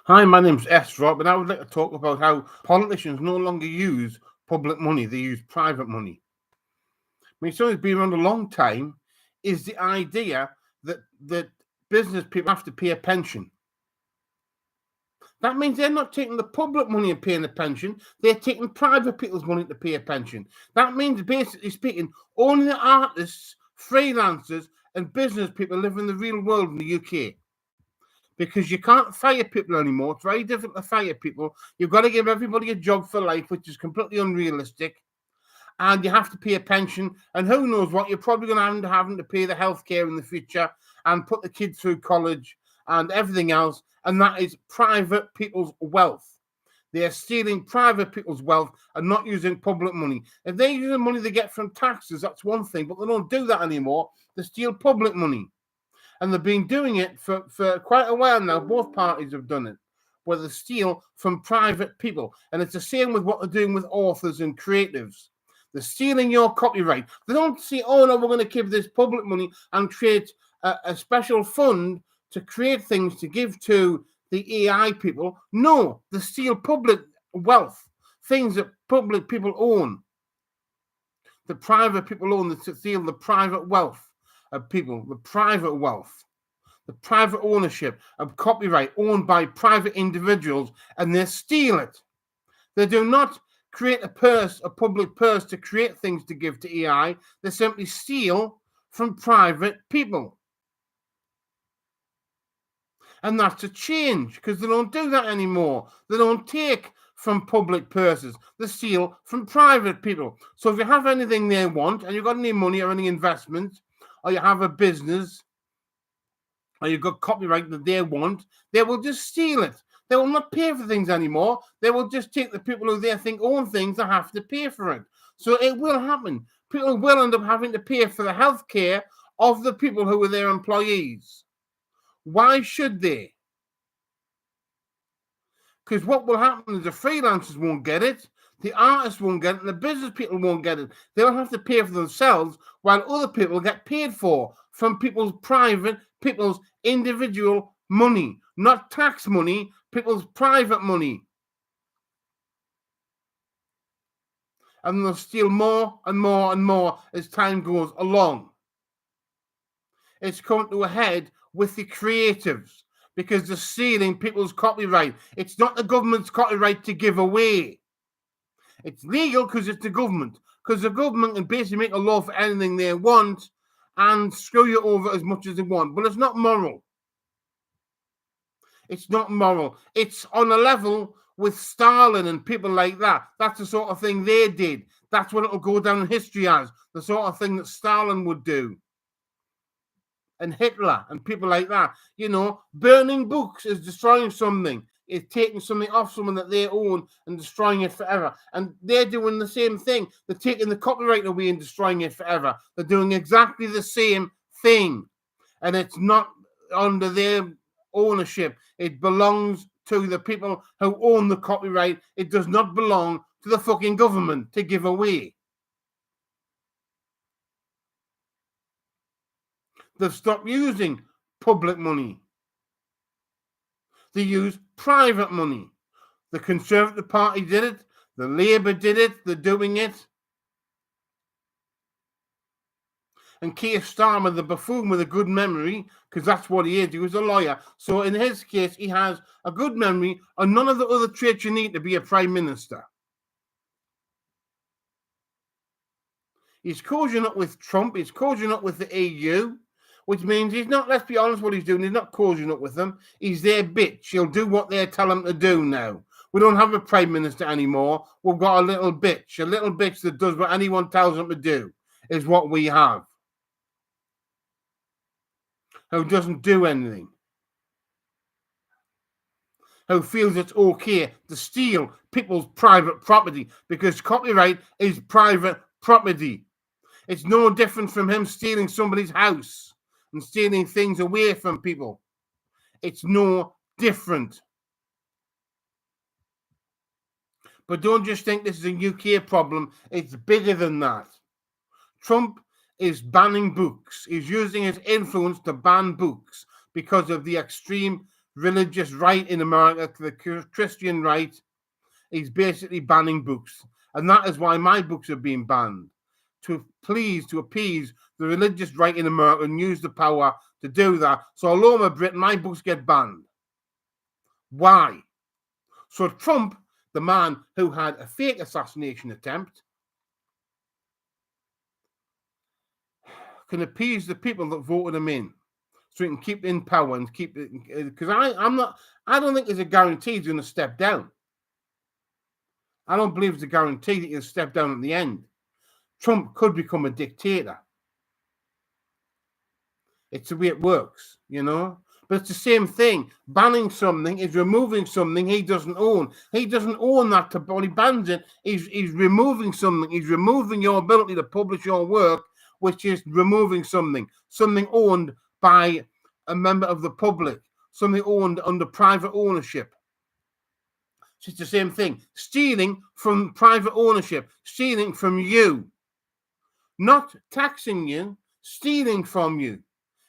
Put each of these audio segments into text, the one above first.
Hi, my name's S. Rob, and I would like to talk about how politicians no longer use public money, they use private money. I mean, something that's been around a long time is the idea that business people have to pay a pension. That means they're not taking the public money and paying a pension, they're taking private people's money to pay a pension. That means, basically speaking, only the artists, freelancers, and business people live in the real world in the UK. Because you can't fire people anymore. It's very difficult to fire people. You've got to give everybody a job for life, which is completely unrealistic. And you have to pay a pension. And who knows what? You're probably going to end up having to pay the healthcare in the future and put the kids through college and everything else. And that is private people's wealth. They're stealing private people's wealth and not using public money. If they're using money they get from taxes, that's one thing. But they don't do that anymore. They steal public money. And they've been doing it for quite a while now. Both parties have done it, where they steal from private people. And it's the same with what they're doing with authors and creatives. They're stealing your copyright. They don't say, oh, no, we're going to give this public money and create a special fund to create things to give to the AI people. No, they steal public wealth, things that public people own. The private people own, they steal the private wealth of people, the private wealth, the private ownership of copyright owned by private individuals, and they steal it. They do not create a public purse to create things to give to AI. They simply steal from private people. And that's a change because they don't do that anymore. They don't take from public purses. They steal from private people. So if you have anything they want and you've got any money or any investment, or you have a business, or you've got copyright that they want, they will just steal it. They will not pay for things anymore. They will just take the people who they think own things and have to pay for it. So it will happen. People will end up having to pay for the health care of the people who are their employees. Why should they? Because what will happen is the freelancers won't get it, the artists won't get it, and the business people won't get it. They'll have to pay for themselves while other people get paid for from people's private, people's individual money, not tax money, people's private money. And they'll steal more and more and more as time goes along. It's come to a head with the creatives because they're stealing people's copyright. It's not the government's copyright to give away. It's legal because it's the government. Because the government can basically make a law for anything they want and screw you over as much as they want. But it's not moral. It's not moral. It's on a level with Stalin and people like that. That's the sort of thing they did. That's what it'll go down in history as. The sort of thing that Stalin would do. And Hitler and people like that. You know, burning books is destroying something. It's taking something off someone that they own and destroying it forever. And they're doing the same thing. They're taking the copyright away and destroying it forever. They're doing exactly the same thing. And it's not under their ownership. It belongs to the people who own the copyright. It does not belong to the fucking government to give away. They've stopped using public money. They use private money. The Conservative Party did it. The Labour did it. They're doing it. And Keir Starmer, the buffoon with a good memory, because that's what he is. He was a lawyer. So in his case, he has a good memory and none of the other traits you need to be a prime minister. He's cozying up with Trump. He's cozying up with the EU, which means he's not, let's be honest what he's doing, he's not cozying up with them. He's their bitch. He'll do what they tell him to do now. We don't have a prime minister anymore. We've got a little bitch that does what anyone tells him to do is what we have. Who doesn't do anything. Who feels it's okay to steal people's private property because copyright is private property. It's no different from him stealing somebody's house and stealing things away from people. It's no different. But don't just think this is a UK problem. It's bigger than that. Trump is banning books. He's using his influence to ban books because of the extreme religious right in America, the Christian right, is basically banning books. And that is why my books are being banned. To appease the religious right in America and use the power to do that. So all over Britain, my books get banned. Why? So Trump, the man who had a fake assassination attempt, can appease the people that voted him in, so he can keep in power and keep it. Because I don't think there's a guarantee he's going to step down. I don't believe it's a guarantee that he'll step down at the end. Trump could become a dictator. It's the way it works, you know. But it's the same thing. Banning something is removing something he doesn't own. He doesn't own that, but he bans it. He's removing something. He's removing your ability to publish your work, which is removing something owned by a member of the public, something owned under private ownership. So it's the same thing. Stealing from private ownership, stealing from you, not taxing you, stealing from you.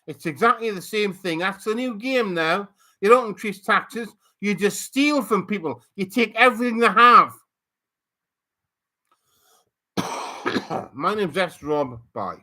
It's exactly the same thing. That's the new game now. You don't increase taxes. You just steal from people. You take everything they have. My name's S. Rob. Bye.